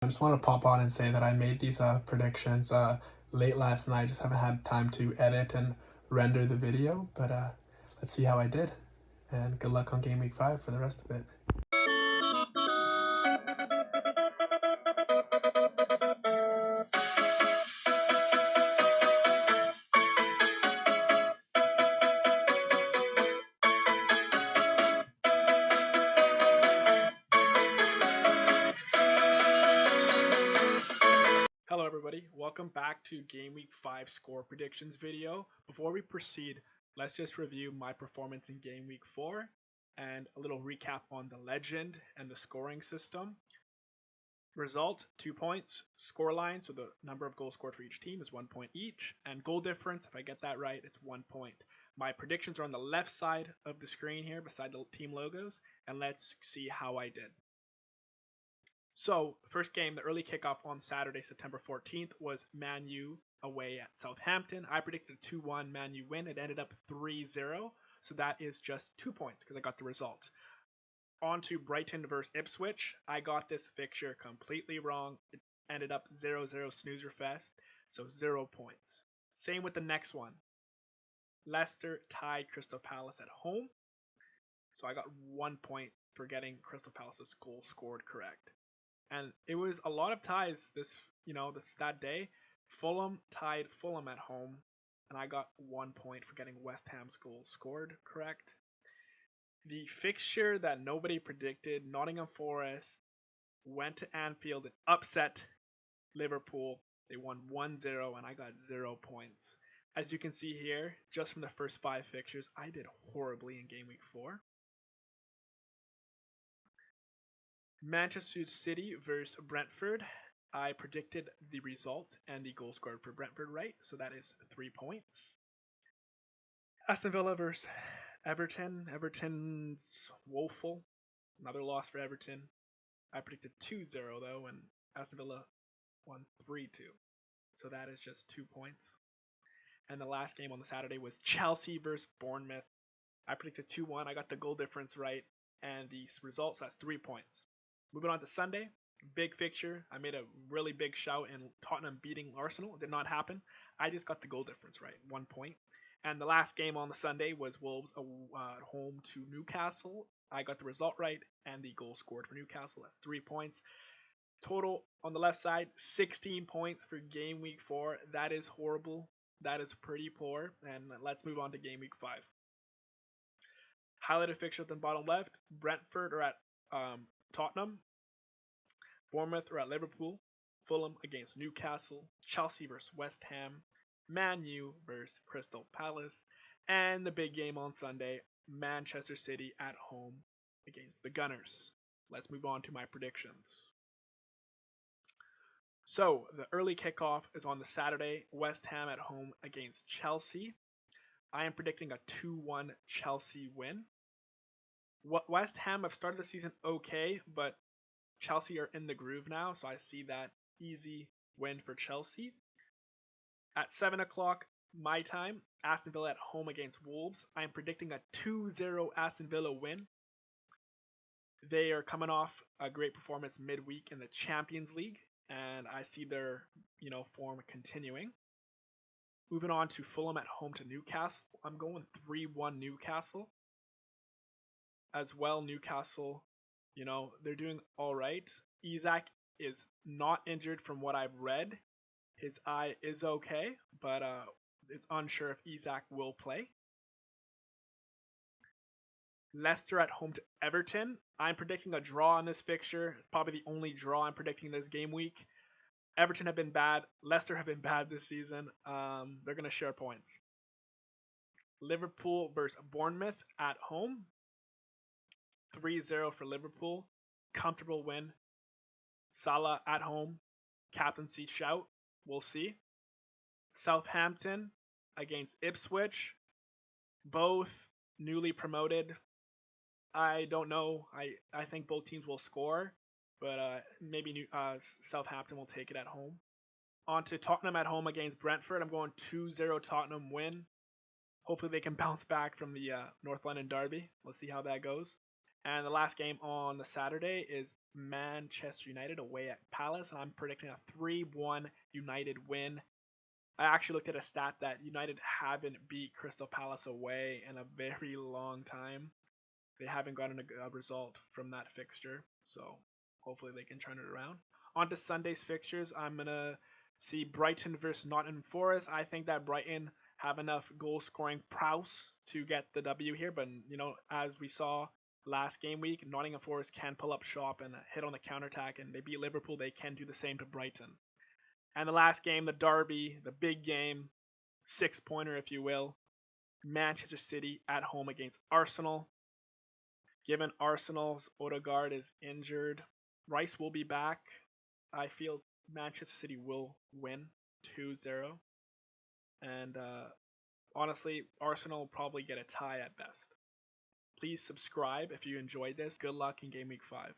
just want to pop on and say that I made these predictions late last night. Just haven't had time to edit and render the video, but let's see how I did. And good luck on Game Week 5 for the rest of it. Hello everybody, welcome back to Game Week 5 score predictions video. Before we proceed, let's just review my performance in Game Week 4 and a little recap on the legend and the scoring system. Result, 2 points. Scoreline, so the number of goals scored for each team is 1 point each. And goal difference, if I get that right, it's 1 point. My predictions are on the left side of the screen here beside the team logos, and let's see how I did. So, first game, the early kickoff on Saturday, September 14th, was Man U away at Southampton. I predicted a 2-1 Man U win. It ended up 3-0, so that is just 2 points because I got the result. On to Brighton versus Ipswich. I got this fixture completely wrong. It ended up 0-0 snoozer fest, so 0 points. Same with the next one. Leicester tied Crystal Palace at home, so I got 1 point for getting Crystal Palace's goal scored correct. And it was a lot of ties that day. Fulham tied Fulham at home, and I got 1 point for getting West Ham's goal scored correct. The fixture that nobody predicted, Nottingham Forest, went to Anfield and upset Liverpool. They won 1-0, and I got 0 points. As you can see here, just from the first 5 fixtures, I did horribly in Game Week 4. Manchester City versus Brentford. I predicted the result and the goal scored for Brentford right, so that is 3 points. Aston Villa versus Everton. Everton's woeful. Another loss for Everton. I predicted 2-0 though, and Aston Villa won 3-2. So that is just 2 points. And the last game on the Saturday was Chelsea versus Bournemouth. I predicted 2-1. I got the goal difference right, and the result, so that's 3 points. Moving on to Sunday, big fixture. I made a really big shout in Tottenham beating Arsenal. It did not happen. I just got the goal difference right, 1 point. And the last game on the Sunday was Wolves at home to Newcastle. I got the result right and the goal scored for Newcastle. That's 3 points. Total on the left side, 16 points for Game Week 4. That is horrible. That is pretty poor. And let's move on to Game Week 5. Highlighted fixture at the bottom left. Brentford are at Tottenham, Bournemouth are at Liverpool, Fulham against Newcastle, Chelsea versus West Ham, Man U versus Crystal Palace, and the big game on Sunday, Manchester City at home against the Gunners. Let's move on to my predictions. So, the early kickoff is on the Saturday, West Ham at home against Chelsea. I am predicting a 2-1 Chelsea win. West Ham have started the season okay, but Chelsea are in the groove now, so I see that easy win for Chelsea. At 7 o'clock my time, Aston Villa at home against Wolves. I am predicting a 2-0 Aston Villa win. They are coming off a great performance midweek in the Champions League, and I see their form continuing. Moving on to Fulham at home to Newcastle. I'm going 3-1 Newcastle. As well, Newcastle, they're doing all right. Isak is not injured from what I've read. His eye is okay, but it's unsure if Isak will play. Leicester at home to Everton. I'm predicting a draw on this fixture. It's probably the only draw I'm predicting this game week. Everton have been bad. Leicester have been bad this season. They're going to share points. Liverpool versus Bournemouth at home. 3-0 for Liverpool. Comfortable win. Salah at home. Captaincy shout. We'll see. Southampton against Ipswich. Both newly promoted. I don't know. I think both teams will score, but maybe Southampton will take it at home. On to Tottenham at home against Brentford. I'm going 2-0 Tottenham win. Hopefully they can bounce back from the North London derby. We'll see how that goes. And the last game on the Saturday is Manchester United away at Palace, and I'm predicting a 3-1 United win. I actually looked at a stat that United haven't beat Crystal Palace away in a very long time. They haven't gotten a result from that fixture, so hopefully they can turn it around. On to Sunday's fixtures, I'm going to see Brighton versus Nottingham Forest. I think that Brighton have enough goal-scoring prowess to get the W here, but as we saw last game week, Nottingham Forest can pull up shop and hit on the counterattack, and they beat Liverpool. They can do the same to Brighton. And the last game, the derby, the big game, 6-pointer if you will, Manchester City at home against Arsenal. Given Arsenal's Odegaard is injured, Rice will be back. I feel Manchester City will win 2-0. And honestly, Arsenal will probably get a tie at best. Please subscribe if you enjoyed this. Good luck in Game Week 5.